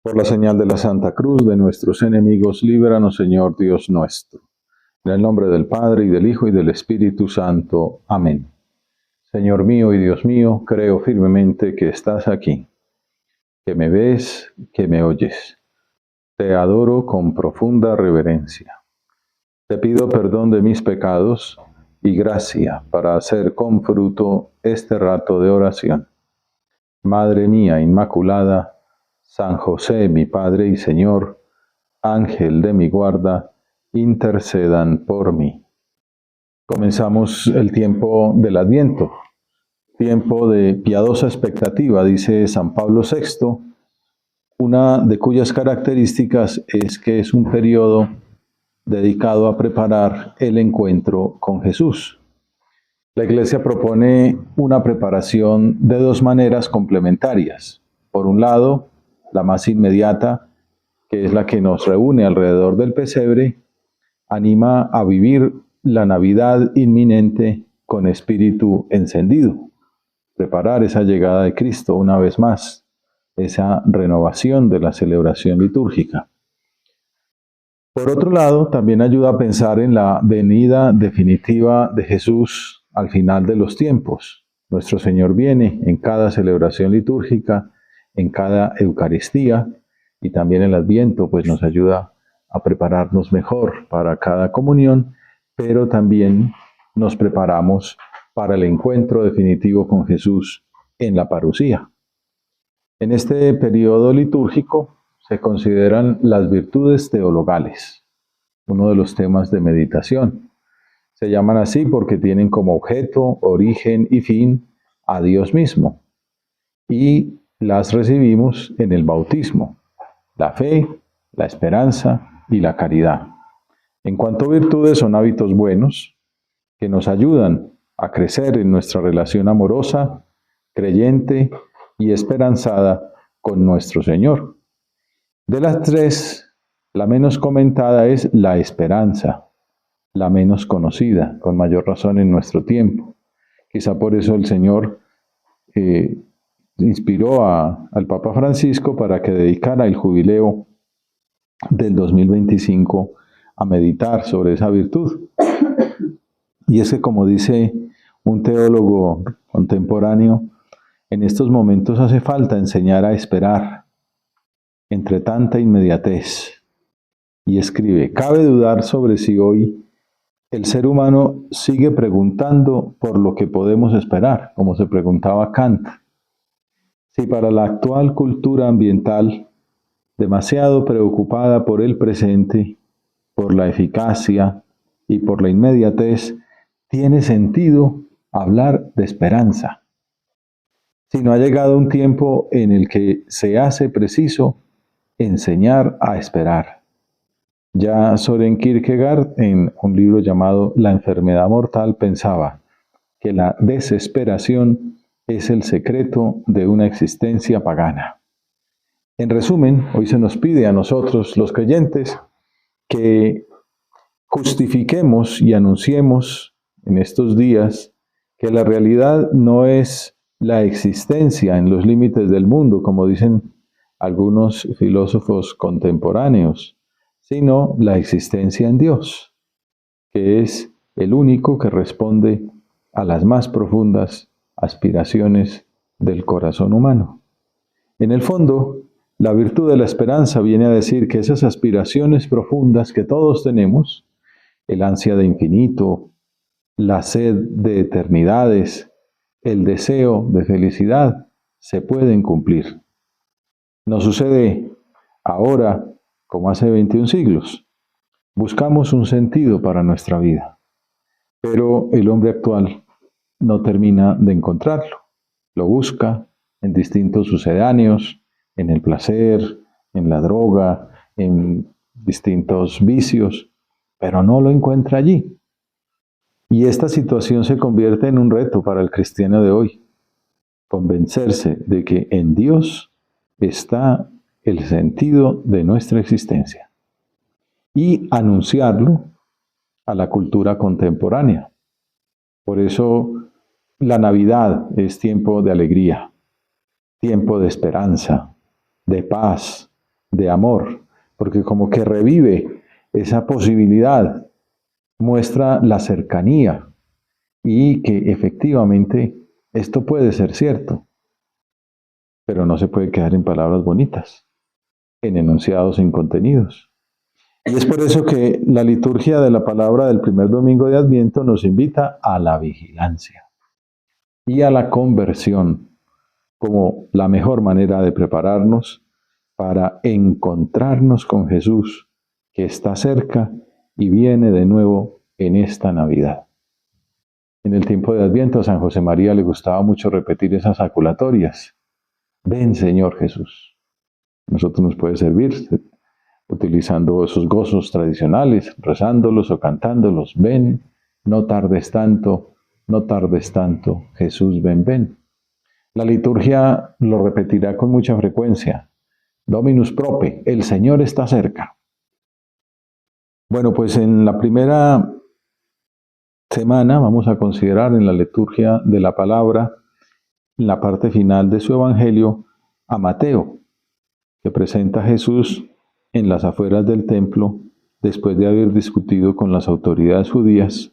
Por la señal de la Santa Cruz de nuestros enemigos, líbranos, Señor Dios nuestro. En el nombre del Padre, y del Hijo, y del Espíritu Santo. Amén. Señor mío y Dios mío, creo firmemente que estás aquí, que me ves, que me oyes. Te adoro con profunda reverencia. Te pido perdón de mis pecados y gracia para hacer con fruto este rato de oración. Madre mía Inmaculada, San José, mi Padre y Señor, Ángel de mi guarda, intercedan por mí. Comenzamos el tiempo del Adviento, tiempo de piadosa expectativa, dice San Pablo VI, una de cuyas características es que es un periodo dedicado a preparar el encuentro con Jesús. La Iglesia propone una preparación de dos maneras complementarias. Por un lado, la más inmediata, que es la que nos reúne alrededor del pesebre, anima a vivir la Navidad inminente con espíritu encendido, preparar esa llegada de Cristo una vez más, esa renovación de la celebración litúrgica. Por otro lado, también ayuda a pensar en la venida definitiva de Jesús al final de los tiempos. Nuestro Señor viene en cada celebración litúrgica, en cada Eucaristía, y también el Adviento, pues nos ayuda a prepararnos mejor para cada comunión, pero también nos preparamos para el encuentro definitivo con Jesús en la parusía. En este periodo litúrgico se consideran las virtudes teologales, uno de los temas de meditación. Se llaman así porque tienen como objeto, origen y fin a Dios mismo, y las recibimos en el bautismo: la fe, la esperanza y la caridad. En cuanto a virtudes, son hábitos buenos que nos ayudan a crecer en nuestra relación amorosa, creyente y esperanzada con nuestro Señor. De las tres, la menos comentada es la esperanza, la menos conocida, con mayor razón en nuestro tiempo. Quizá por eso el Señor inspiró al Papa Francisco para que dedicara el jubileo del 2025 a meditar sobre esa virtud. Y es que, como dice un teólogo contemporáneo, en estos momentos hace falta enseñar a esperar entre tanta inmediatez. Y escribe: cabe dudar sobre si hoy el ser humano sigue preguntando por lo que podemos esperar, como se preguntaba Kant. Si para la actual cultura ambiental, demasiado preocupada por el presente, por la eficacia y por la inmediatez, tiene sentido hablar de esperanza. Si no ha llegado un tiempo en el que se hace preciso enseñar a esperar. Ya Søren Kierkegaard, en un libro llamado La enfermedad mortal, pensaba que la desesperación es el secreto de una existencia pagana. En resumen, hoy se nos pide a nosotros, los creyentes, que justifiquemos y anunciemos en estos días que la realidad no es la existencia en los límites del mundo, como dicen algunos filósofos contemporáneos, sino la existencia en Dios, que es el único que responde a las más profundas aspiraciones del corazón humano. En el fondo, la virtud de la esperanza viene a decir que esas aspiraciones profundas que todos tenemos, el ansia de infinito, la sed de eternidades, el deseo de felicidad, se pueden cumplir. No sucede ahora como hace 21 siglos. Buscamos un sentido para nuestra vida, pero el hombre actual no termina de encontrarlo. Lo busca en distintos sucedáneos, en el placer, en la droga, en distintos vicios, pero no lo encuentra allí. Y esta situación se convierte en un reto para el cristiano de hoy: convencerse de que en Dios está el sentido de nuestra existencia y anunciarlo a la cultura contemporánea. Por eso la Navidad es tiempo de alegría, tiempo de esperanza, de paz, de amor, porque como que revive esa posibilidad, muestra la cercanía y que efectivamente esto puede ser cierto, pero no se puede quedar en palabras bonitas, en enunciados sin contenidos. Y es por eso que la liturgia de la palabra del primer domingo de Adviento nos invita a la vigilancia y a la conversión como la mejor manera de prepararnos para encontrarnos con Jesús, que está cerca y viene de nuevo en esta Navidad. En el tiempo de Adviento a San José María le gustaba mucho repetir esas aculatorias. Ven, Señor Jesús. Nosotros nos puede servir utilizando esos gozos tradicionales, rezándolos o cantándolos. Ven, no tardes tanto, no tardes tanto, Jesús, ven, ven. La liturgia lo repetirá con mucha frecuencia. Dominus prope, el Señor está cerca. Bueno, pues en la primera semana vamos a considerar en la liturgia de la palabra, en la parte final de su evangelio, a Mateo, que presenta a Jesús en las afueras del templo después de haber discutido con las autoridades judías,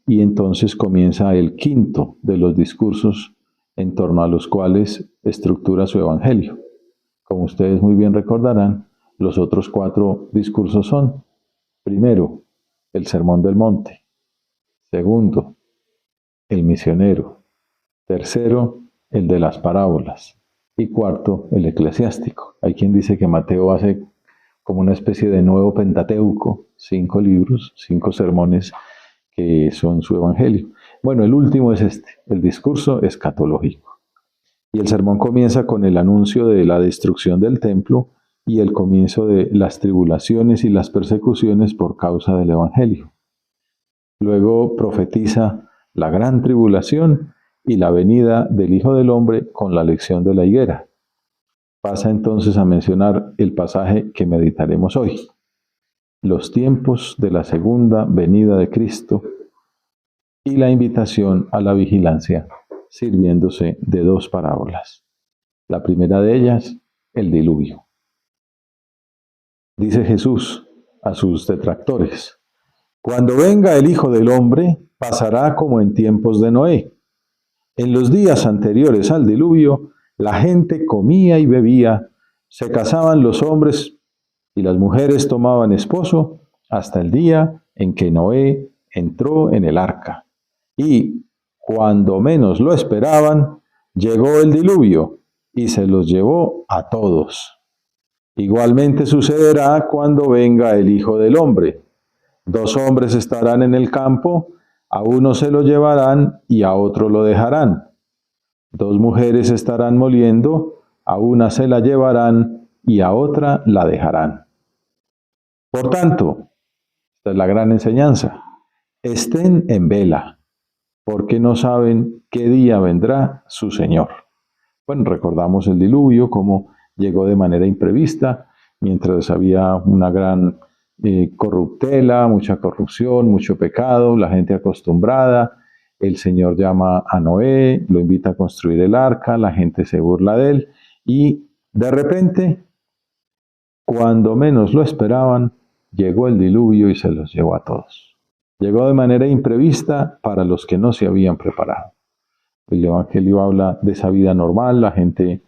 y entonces comienza el quinto de los discursos en torno a los cuales estructura su evangelio. Como ustedes muy bien recordarán, los otros 4 discursos son: primero, el Sermón del Monte; segundo, el misionero; tercero, el de las parábolas; y cuarto, el eclesiástico. Hay quien dice que Mateo hace como una especie de nuevo Pentateuco, 5 libros, 5 sermones que son su evangelio. Bueno, el último es este, el discurso escatológico. Y el sermón comienza con el anuncio de la destrucción del templo y el comienzo de las tribulaciones y las persecuciones por causa del evangelio. Luego profetiza la gran tribulación y la venida del Hijo del Hombre con la lección de la higuera. Pasa entonces a mencionar el pasaje que meditaremos hoy: los tiempos de la segunda venida de Cristo y la invitación a la vigilancia, sirviéndose de 2 parábolas. La primera de ellas, el diluvio. Dice Jesús a sus detractores: cuando venga el Hijo del Hombre, pasará como en tiempos de Noé. En los días anteriores al diluvio, la gente comía y bebía, se casaban los hombres y las mujeres tomaban esposo, hasta el día en que Noé entró en el arca. Y, cuando menos lo esperaban, llegó el diluvio y se los llevó a todos. Igualmente sucederá cuando venga el Hijo del Hombre. 2 hombres estarán en el campo, a uno se lo llevarán y a otro lo dejarán. 2 mujeres estarán moliendo, a una se la llevarán y a otra la dejarán. Por tanto, esta es la gran enseñanza: estén en vela, porque no saben qué día vendrá su Señor. Bueno, recordamos el diluvio, cómo llegó de manera imprevista, mientras había una gran corruptela, mucha corrupción, mucho pecado, la gente acostumbrada. El Señor llama a Noé, lo invita a construir el arca, la gente se burla de él y de repente, cuando menos lo esperaban, llegó el diluvio y se los llevó a todos. Llegó de manera imprevista para los que no se habían preparado. El Evangelio habla de esa vida normal, la gente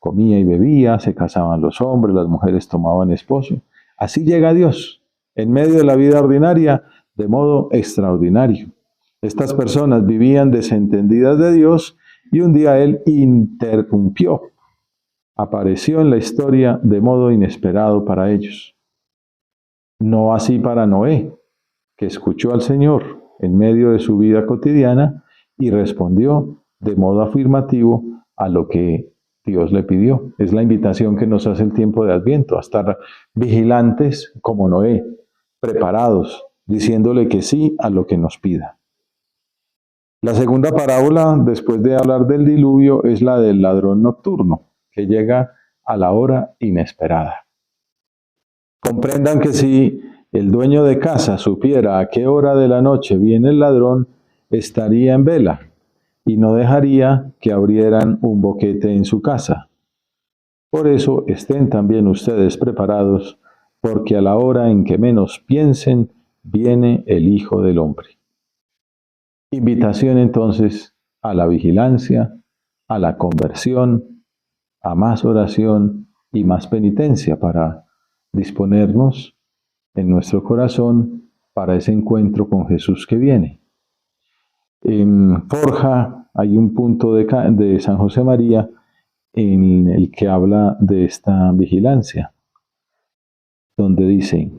comía y bebía, se casaban los hombres, las mujeres tomaban esposo. Así llega Dios, en medio de la vida ordinaria, de modo extraordinario. Estas personas vivían desentendidas de Dios y un día Él interrumpió. Apareció en la historia de modo inesperado para ellos. No así para Noé, que escuchó al Señor en medio de su vida cotidiana y respondió de modo afirmativo a lo que Dios le pidió. Es la invitación que nos hace el tiempo de Adviento, a estar vigilantes como Noé, preparados, diciéndole que sí a lo que nos pida. La segunda parábola, después de hablar del diluvio, es la del ladrón nocturno, que llega a la hora inesperada. Comprendan que si el dueño de casa supiera a qué hora de la noche viene el ladrón, estaría en vela y no dejaría que abrieran un boquete en su casa. Por eso estén también ustedes preparados, porque a la hora en que menos piensen, viene el Hijo del Hombre. Invitación entonces a la vigilancia, a la conversión, a más oración y más penitencia para disponernos en nuestro corazón para ese encuentro con Jesús que viene. En Forja hay un punto de San José María en el que habla de esta vigilancia, donde dice: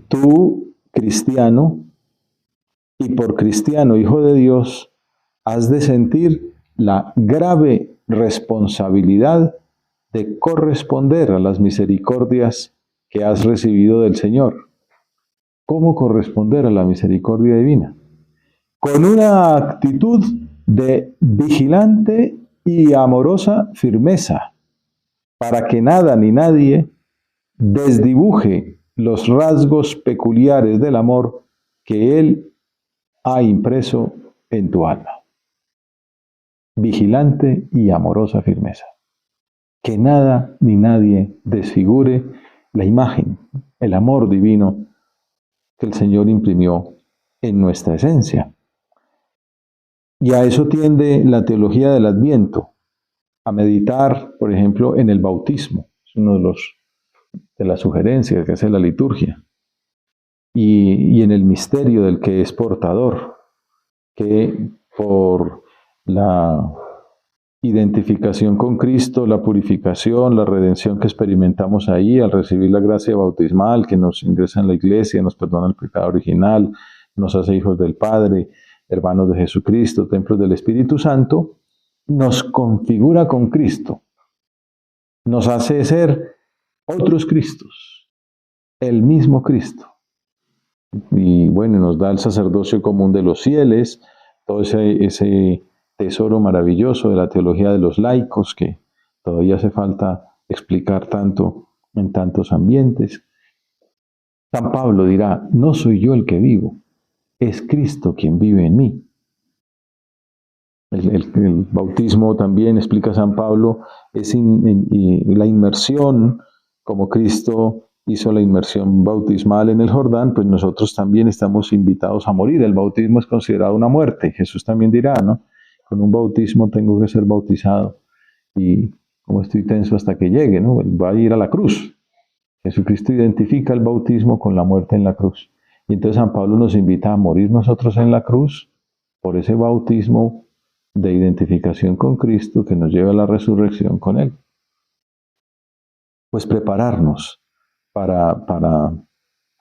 tú, cristiano, y por cristiano, hijo de Dios, has de sentir la grave responsabilidad de corresponder a las misericordias que has recibido del Señor. ¿Cómo corresponder a la misericordia divina? Con una actitud de vigilante y amorosa firmeza, para que nada ni nadie desdibuje los rasgos peculiares del amor que Él ha impreso en tu alma. Vigilante y amorosa firmeza. Que nada ni nadie desfigure la imagen, el amor divino que el Señor imprimió en nuestra esencia. Y a eso tiende la teología del Adviento, a meditar, por ejemplo, en el bautismo. Es uno de las sugerencias que hace la liturgia. Y en el misterio del que es portador, que por la identificación con Cristo, la purificación, la redención que experimentamos ahí al recibir la gracia bautismal, que nos ingresa en la iglesia, nos perdona el pecado original, nos hace hijos del Padre, hermanos de Jesucristo, templos del Espíritu Santo, nos configura con Cristo, nos hace ser otros Cristos, el mismo Cristo. Y bueno, nos da el sacerdocio común de los fieles, todo ese tesoro maravilloso de la teología de los laicos que todavía hace falta explicar tanto en tantos ambientes. San Pablo dirá: no soy yo el que vivo, es Cristo quien vive en mí. El bautismo también, explica San Pablo, es la inmersión, como Cristo hizo la inmersión bautismal en el Jordán, pues nosotros también estamos invitados a morir. El bautismo es considerado una muerte. Jesús también dirá, ¿no? Con un bautismo tengo que ser bautizado. Y como estoy tenso hasta que llegue, ¿no? Él va a ir a la cruz. Jesucristo identifica el bautismo con la muerte en la cruz. Y entonces San Pablo nos invita a morir nosotros en la cruz por ese bautismo de identificación con Cristo que nos lleva a la resurrección con Él. Pues prepararnos para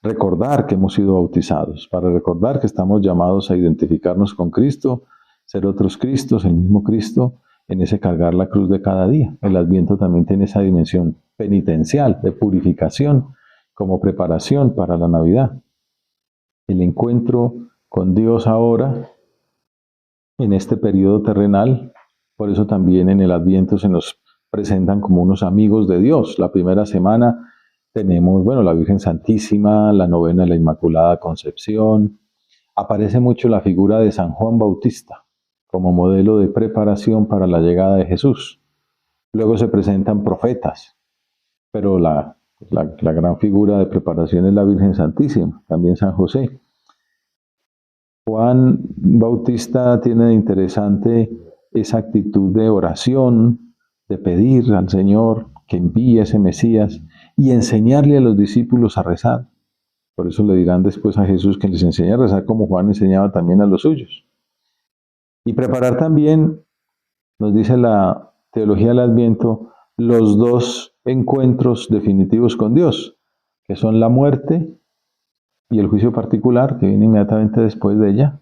recordar que hemos sido bautizados, para recordar que estamos llamados a identificarnos con Cristo, ser otros Cristos, el mismo Cristo, en ese cargar la cruz de cada día. El Adviento también tiene esa dimensión penitencial, de purificación, como preparación para la Navidad. El encuentro con Dios ahora, en este periodo terrenal, por eso también en el Adviento se nos presentan como unos amigos de Dios. La primera semana tenemos, bueno, la Virgen Santísima, la novena de la Inmaculada Concepción. Aparece mucho la figura de San Juan Bautista como modelo de preparación para la llegada de Jesús. Luego se presentan profetas, pero la gran figura de preparación es la Virgen Santísima, también San José. Juan Bautista tiene de interesante esa actitud de oración, de pedir al Señor que envíe ese Mesías y enseñarle a los discípulos a rezar. Por eso le dirán después a Jesús que les enseñe a rezar como Juan enseñaba también a los suyos. Y preparar también, nos dice la teología del Adviento, los dos encuentros definitivos con Dios, que son la muerte y el juicio particular, que viene inmediatamente después de ella,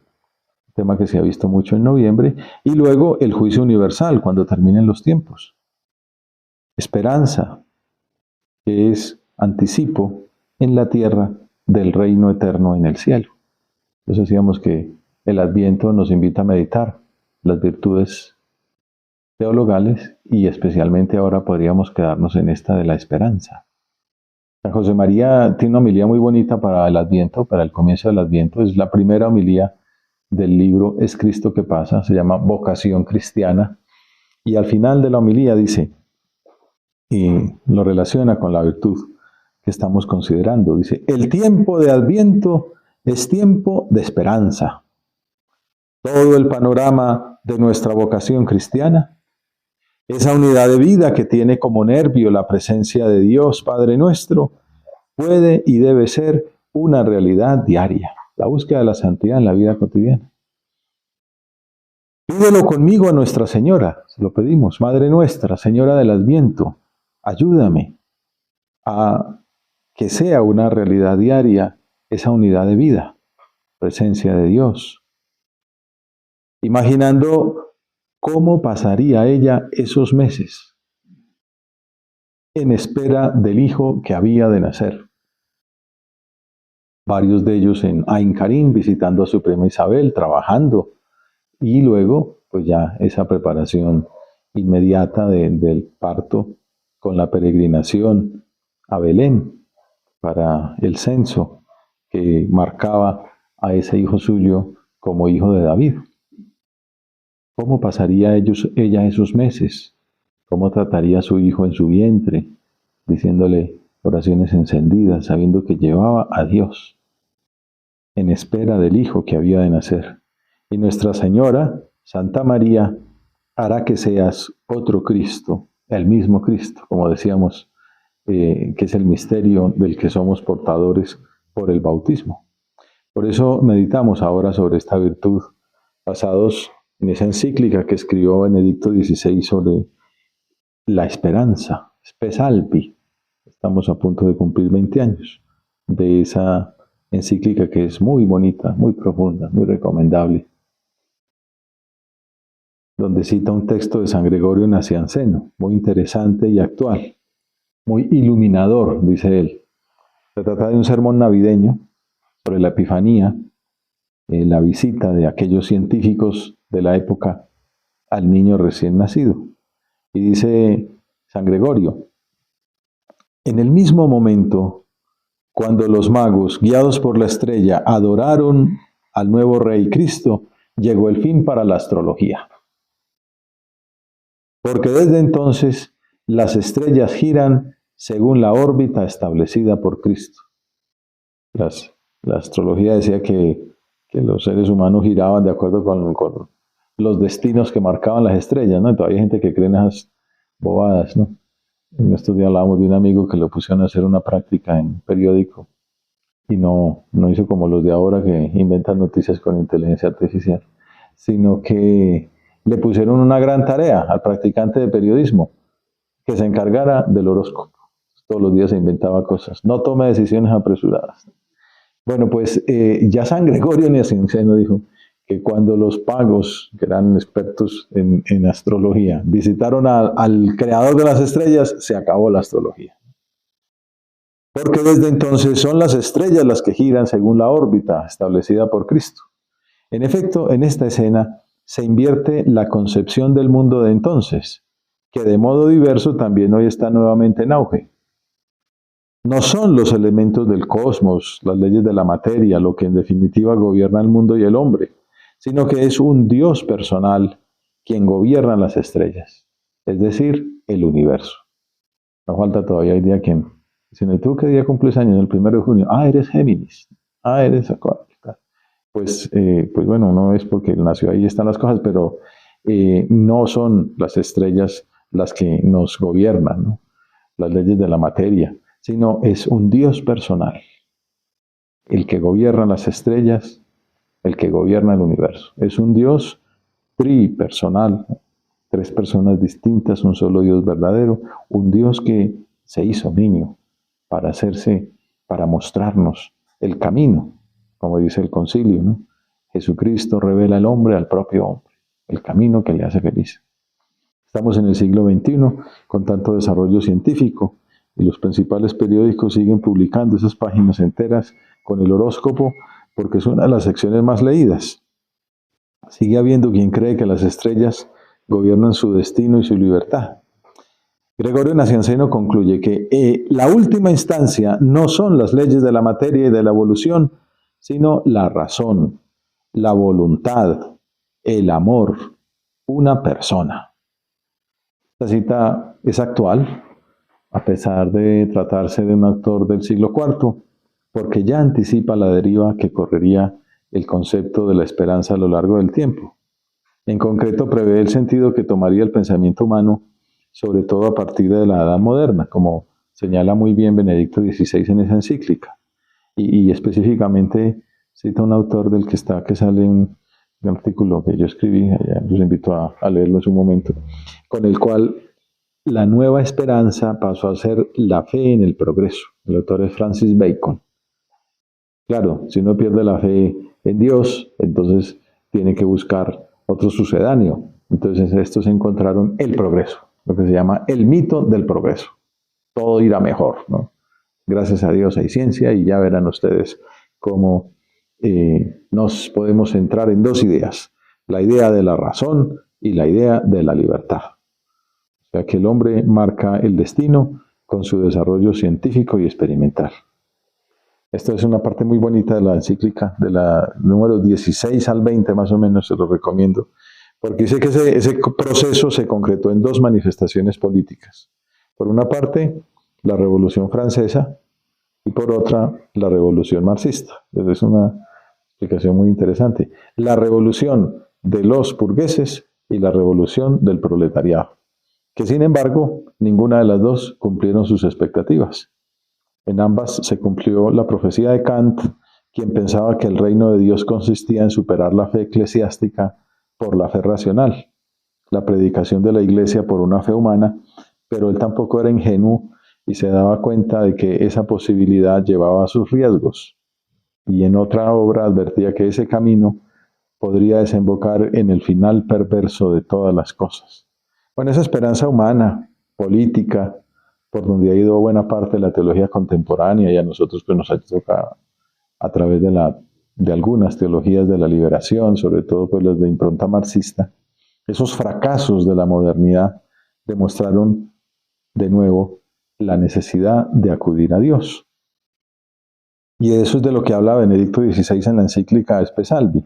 tema que se ha visto mucho en noviembre, y luego el juicio universal, cuando terminen los tiempos. Esperanza, que es anticipo en la tierra del reino eterno en el cielo. Entonces decíamos que el Adviento nos invita a meditar las virtudes teologales y especialmente ahora podríamos quedarnos en esta de la esperanza. San José María tiene una homilía muy bonita para el Adviento, para el comienzo del Adviento. Es la primera homilía del libro Es Cristo que pasa, se llama Vocación Cristiana. Y al final de la homilía dice: y lo relaciona con la virtud que estamos considerando. Dice, el tiempo de Adviento es tiempo de esperanza. Todo el panorama de nuestra vocación cristiana, esa unidad de vida que tiene como nervio la presencia de Dios Padre nuestro, puede y debe ser una realidad diaria. La búsqueda de la santidad en la vida cotidiana. Pídelo conmigo a Nuestra Señora, se lo pedimos, Madre nuestra, Señora del Adviento, ayúdame a que sea una realidad diaria esa unidad de vida, presencia de Dios. Imaginando cómo pasaría ella esos meses en espera del hijo que había de nacer. Varios de ellos en Ain Karim, visitando a su prima Isabel, trabajando, y luego pues ya esa preparación inmediata del parto con la peregrinación a Belén para el censo que marcaba a ese hijo suyo como hijo de David. ¿Cómo pasaría ella esos meses? ¿Cómo trataría a su hijo en su vientre? Diciéndole oraciones encendidas, sabiendo que llevaba a Dios en espera del hijo que había de nacer. Y Nuestra Señora, Santa María, hará que seas otro Cristo, el mismo Cristo, como decíamos, que es el misterio del que somos portadores por el bautismo. Por eso meditamos ahora sobre esta virtud, basados en esa encíclica que escribió Benedicto XVI sobre la esperanza, Spes Alpi. Estamos a punto de cumplir 20 años de esa encíclica que es muy bonita, muy profunda, muy recomendable, donde cita un texto de San Gregorio Nacianceno, muy interesante y actual, muy iluminador, dice él. Se trata de un sermón navideño sobre la Epifanía, la visita de aquellos científicos de la época al niño recién nacido. Y dice San Gregorio, en el mismo momento, cuando los magos, guiados por la estrella, adoraron al nuevo Rey Cristo, llegó el fin para la astrología. Porque desde entonces las estrellas giran según la órbita establecida por Cristo. La astrología decía que los seres humanos giraban de acuerdo con los destinos que marcaban las estrellas, ¿no? Y todavía hay gente que cree en esas bobadas, ¿no? En estos días hablábamos de un amigo que lo pusieron a hacer una práctica en periódico y no hizo como los de ahora que inventan noticias con inteligencia artificial, sino que le pusieron una gran tarea al practicante de periodismo, que se encargara del horóscopo. Todos los días se inventaba cosas. No tome decisiones apresuradas. Bueno, pues ya San Gregorio Nacianceno dijo que cuando los pagos, que eran expertos en astrología, visitaron al creador de las estrellas, se acabó la astrología. Porque desde entonces son las estrellas las que giran según la órbita establecida por Cristo. En efecto, en esta escena se invierte la concepción del mundo de entonces, que de modo diverso también hoy está nuevamente en auge. No son los elementos del cosmos, las leyes de la materia, lo que en definitiva gobierna el mundo y el hombre, sino que es un Dios personal quien gobierna las estrellas, es decir, el universo. No falta todavía el día que, si no, ¿tú qué día cumples años? El 1 de junio. Ah, eres Géminis. Ah, eres Acuario. Pues bueno, no es porque nació ahí están las cosas, pero no son las estrellas las que nos gobiernan, ¿no? Las leyes de la materia, sino es un Dios personal, el que gobierna las estrellas, el que gobierna el universo. Es un Dios tripersonal, 3 personas distintas, un solo Dios verdadero, un Dios que se hizo niño para mostrarnos el camino, como dice el concilio, ¿no? Jesucristo revela al hombre al propio hombre, el camino que le hace feliz. Estamos en el siglo XXI con tanto desarrollo científico y los principales periódicos siguen publicando esas páginas enteras con el horóscopo porque es una de las secciones más leídas. Sigue habiendo quien cree que las estrellas gobiernan su destino y su libertad. Gregorio Nacianceno concluye que la última instancia no son las leyes de la materia y de la evolución, sino la razón, la voluntad, el amor, una persona. Esta cita es actual a pesar de tratarse de un autor del siglo IV, porque ya anticipa la deriva que correría el concepto de la esperanza a lo largo del tiempo. En concreto, prevé el sentido que tomaría el pensamiento humano, sobre todo a partir de la Edad Moderna, como señala muy bien Benedicto XVI en esa encíclica. Y específicamente cita un autor del que sale un artículo que yo escribí, los invito a leerlo en un momento, con el cual la nueva esperanza pasó a ser la fe en el progreso. El autor es Francis Bacon. Claro, si uno pierde la fe en Dios, entonces tiene que buscar otro sucedáneo. Entonces estos encontraron el progreso, lo que se llama el mito del progreso. Todo irá mejor, ¿no? Gracias a Dios hay ciencia y ya verán ustedes cómo nos podemos centrar en dos ideas, la idea de la razón y la idea de la libertad. O sea que el hombre marca el destino con su desarrollo científico y experimental. Esto es una parte muy bonita de la encíclica, de la número 16 al 20 más o menos, se lo recomiendo, porque dice que ese proceso se concretó en dos manifestaciones políticas. Por una parte, la Revolución Francesa, y por otra, la Revolución Marxista. Es una explicación muy interesante. La revolución de los burgueses y la revolución del proletariado, que sin embargo, ninguna de las dos cumplieron sus expectativas. En ambas se cumplió la profecía de Kant, quien pensaba que el reino de Dios consistía en superar la fe eclesiástica por la fe racional, la predicación de la iglesia por una fe humana, pero él tampoco era ingenuo y se daba cuenta de que esa posibilidad llevaba a sus riesgos. Y en otra obra advertía que ese camino podría desembocar en el final perverso de todas las cosas. Bueno, esa esperanza humana, política, por donde ha ido buena parte de la teología contemporánea y a nosotros pues nos ha tocado a través de algunas teologías de la liberación, sobre todo pues las de impronta marxista, esos fracasos de la modernidad demostraron de nuevo la necesidad de acudir a Dios. Y de eso es de lo que habla Benedicto XVI en la encíclica Espe Salvi.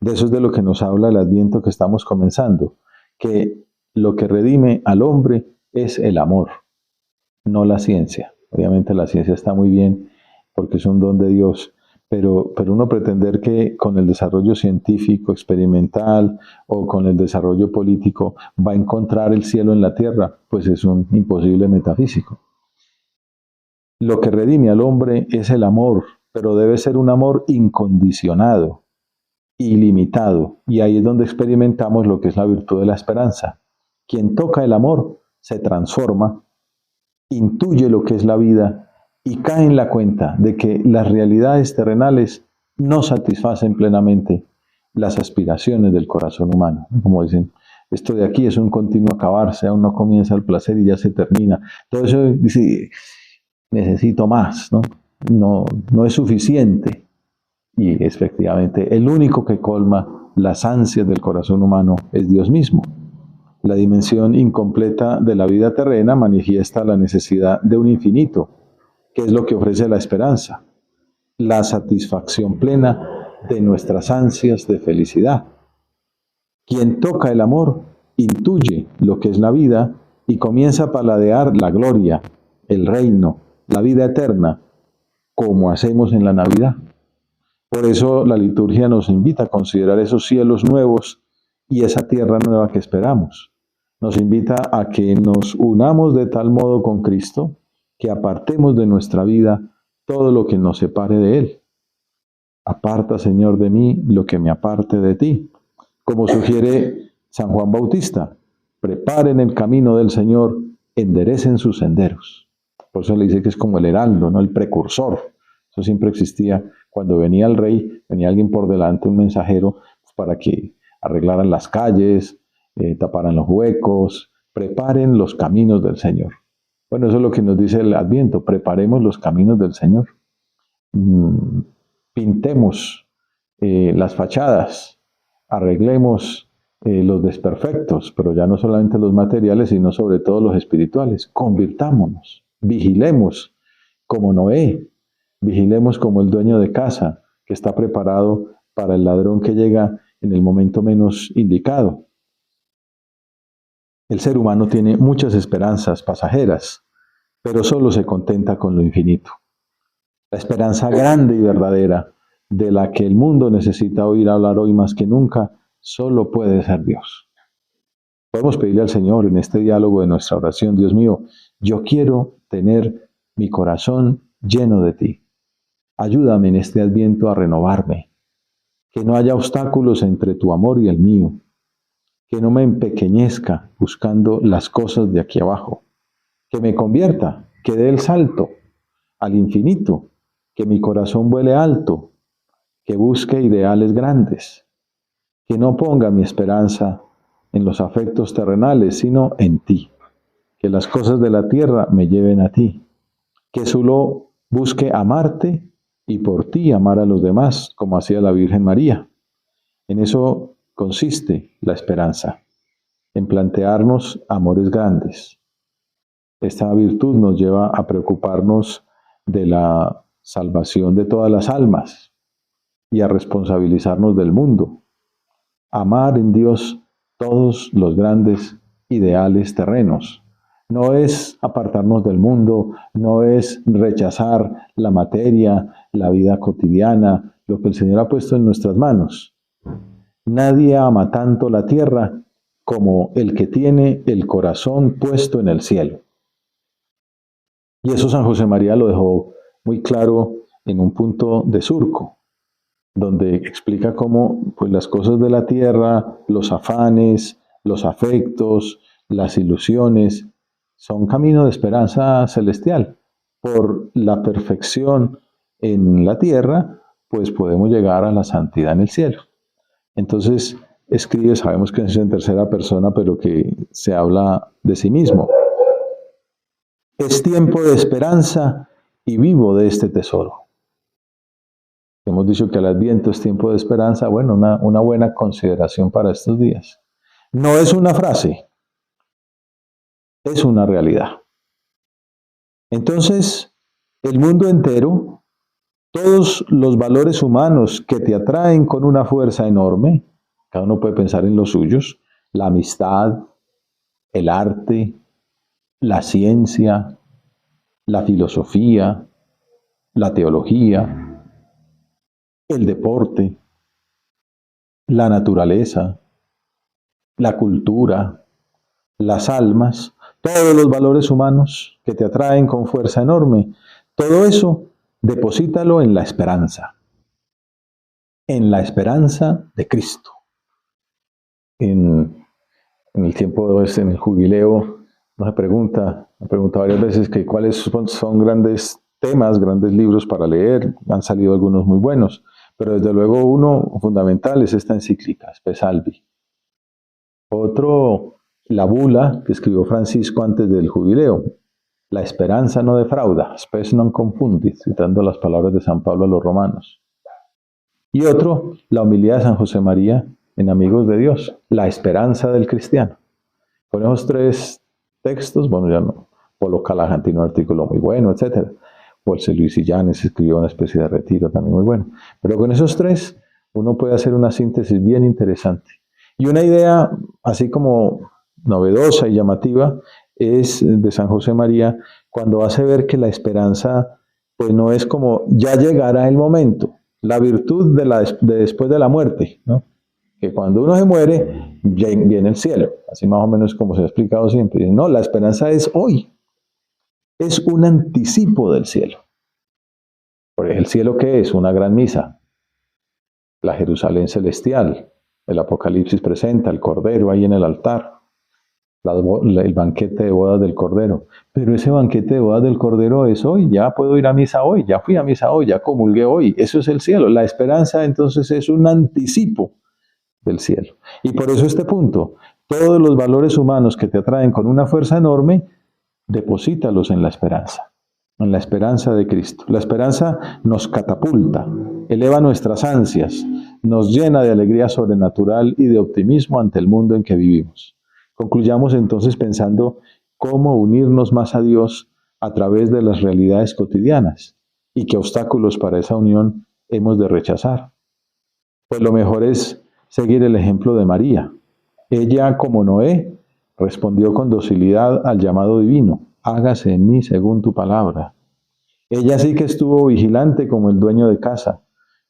De eso es de lo que nos habla el Adviento que estamos comenzando, que lo que redime al hombre es el amor, no la ciencia. Obviamente la ciencia está muy bien porque es un don de Dios, pero uno pretender que con el desarrollo científico, experimental o con el desarrollo político va a encontrar el cielo en la tierra, pues es un imposible metafísico. Lo que redime al hombre es el amor, pero debe ser un amor incondicionado, ilimitado, y ahí es donde experimentamos lo que es la virtud de la esperanza. Quien toca el amor se transforma, intuye lo que es la vida y cae en la cuenta de que las realidades terrenales no satisfacen plenamente las aspiraciones del corazón humano. Como dicen, esto de aquí es un continuo acabarse, aún no comienza el placer y ya se termina. Todo eso dice, necesito más, ¿no? No es suficiente. Y efectivamente, el único que colma las ansias del corazón humano es Dios mismo. La dimensión incompleta de la vida terrena manifiesta la necesidad de un infinito, que es lo que ofrece la esperanza, la satisfacción plena de nuestras ansias de felicidad. Quien toca el amor intuye lo que es la vida y comienza a paladear la gloria, el reino, la vida eterna, como hacemos en la Navidad. Por eso la liturgia nos invita a considerar esos cielos nuevos y esa tierra nueva que esperamos. Nos invita a que nos unamos de tal modo con Cristo que apartemos de nuestra vida todo lo que nos separe de Él. Aparta, Señor, de mí lo que me aparte de ti. Como sugiere San Juan Bautista, preparen el camino del Señor, enderecen sus senderos. Por eso le dice que es como el heraldo, ¿no? El precursor. Eso siempre existía. Cuando venía el rey, venía alguien por delante, un mensajero, para que arreglaran las calles, taparan los huecos, preparen los caminos del Señor. Bueno, eso es lo que nos dice el Adviento, preparemos los caminos del Señor. Pintemos las fachadas, arreglemos los desperfectos, pero ya no solamente los materiales, sino sobre todo los espirituales. Convirtámonos, vigilemos como Noé, vigilemos como el dueño de casa, que está preparado para el ladrón que llega en el momento menos indicado. El ser humano tiene muchas esperanzas pasajeras, pero solo se contenta con lo infinito. La esperanza grande y verdadera, de la que el mundo necesita oír hablar hoy más que nunca, solo puede ser Dios. Podemos pedirle al Señor en este diálogo de nuestra oración: Dios mío, yo quiero tener mi corazón lleno de ti. Ayúdame en este Adviento a renovarme, que no haya obstáculos entre tu amor y el mío, que no me empequeñezca buscando las cosas de aquí abajo, que me convierta, que dé el salto al infinito, que mi corazón vuele alto, que busque ideales grandes, que no ponga mi esperanza en los afectos terrenales, sino en ti, que las cosas de la tierra me lleven a ti, que solo busque amarte y por ti amar a los demás, como hacía la Virgen María. En eso consiste la esperanza, en plantearnos amores grandes. Esta virtud nos lleva a preocuparnos de la salvación de todas las almas y a responsabilizarnos del mundo. Amar en Dios todos los grandes ideales terrenos. No es apartarnos del mundo, no es rechazar la materia, la vida cotidiana, lo que el Señor ha puesto en nuestras manos. Nadie ama tanto la tierra como el que tiene el corazón puesto en el cielo. Y eso San José María lo dejó muy claro en un punto de Surco, donde explica cómo pues, las cosas de la tierra, los afanes, los afectos, las ilusiones, son camino de esperanza celestial. Por la perfección en la tierra, pues podemos llegar a la santidad en el cielo. Entonces escribe, sabemos que es en tercera persona, pero que se habla de sí mismo. Es tiempo de esperanza y vivo de este tesoro. Hemos dicho que el Adviento es tiempo de esperanza. Bueno, una buena consideración para estos días. No es una frase, es una realidad. Entonces, el mundo entero, todos los valores humanos que te atraen con una fuerza enorme, cada uno puede pensar en los suyos, la amistad, el arte, la ciencia, la filosofía, la teología, el deporte, la naturaleza, la cultura, las almas, todos los valores humanos que te atraen con fuerza enorme, todo eso deposítalo en la esperanza de Cristo. En el tiempo, en el jubileo, me pregunta varias veces que cuáles son grandes temas, grandes libros para leer. Han salido algunos muy buenos, pero desde luego uno fundamental es esta encíclica, Spe Salvi. Otro, la bula que escribió Francisco antes del jubileo, la esperanza no defrauda, spes non confundit, citando las palabras de San Pablo a los romanos. Y otro, la homilía de San José María en Amigos de Dios, la esperanza del cristiano. Con esos tres textos, bueno, ya no, Polo Callahan tiene un artículo muy bueno, etc. José Luis Illanes escribió una especie de retiro también muy bueno. Pero con esos tres, uno puede hacer una síntesis bien interesante. Y una idea, así como novedosa y llamativa, es de San José María, cuando hace ver que la esperanza, pues no es como ya llegará el momento, la virtud de después de la muerte, ¿no? Que cuando uno se muere, viene el cielo, así más o menos como se ha explicado siempre. No, la esperanza es hoy, es un anticipo del cielo. Porque el cielo, ¿qué es? Una gran misa, la Jerusalén celestial, el Apocalipsis presenta el Cordero ahí en el altar, el banquete de bodas del Cordero. Pero ese banquete de bodas del Cordero es hoy, ya puedo ir a misa hoy, ya fui a misa hoy, ya comulgué hoy, eso es el cielo. La esperanza entonces es un anticipo del cielo. Y por eso este punto, todos los valores humanos que te atraen con una fuerza enorme, deposítalos en la esperanza de Cristo. La esperanza nos catapulta, eleva nuestras ansias, nos llena de alegría sobrenatural y de optimismo ante el mundo en que vivimos. Concluyamos entonces pensando cómo unirnos más a Dios a través de las realidades cotidianas y qué obstáculos para esa unión hemos de rechazar. Pues lo mejor es seguir el ejemplo de María. Ella, como Noé, respondió con docilidad al llamado divino. hágase en mí según tu palabra. Ella sí que estuvo vigilante como el dueño de casa,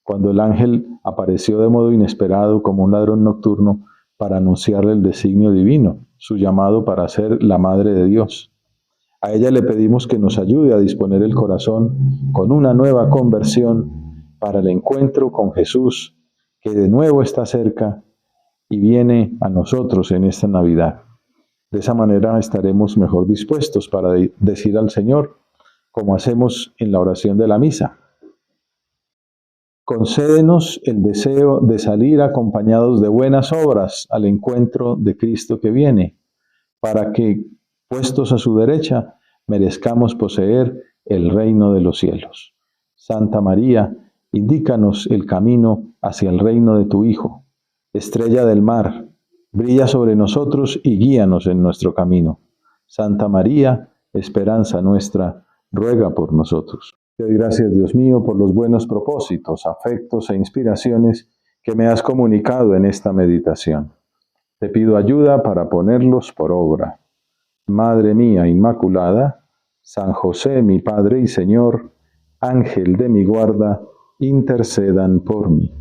cuando el ángel apareció de modo inesperado como un ladrón nocturno para anunciarle el designio divino, su llamado para ser la madre de Dios. A ella le pedimos que nos ayude a disponer el corazón con una nueva conversión para el encuentro con Jesús, que de nuevo está cerca y viene a nosotros en esta Navidad. De esa manera estaremos mejor dispuestos para decir al Señor, como hacemos en la oración de la misa: concédenos el deseo de salir acompañados de buenas obras al encuentro de Cristo que viene, para que, puestos a su derecha, merezcamos poseer el reino de los cielos. Santa María, indícanos el camino hacia el reino de tu Hijo. Estrella del mar, brilla sobre nosotros y guíanos en nuestro camino. Santa María, esperanza nuestra, ruega por nosotros. Te doy gracias, Dios mío, por los buenos propósitos, afectos e inspiraciones que me has comunicado en esta meditación. Te pido ayuda para ponerlos por obra. Madre mía Inmaculada, San José, mi Padre y Señor, Ángel de mi guarda, intercedan por mí.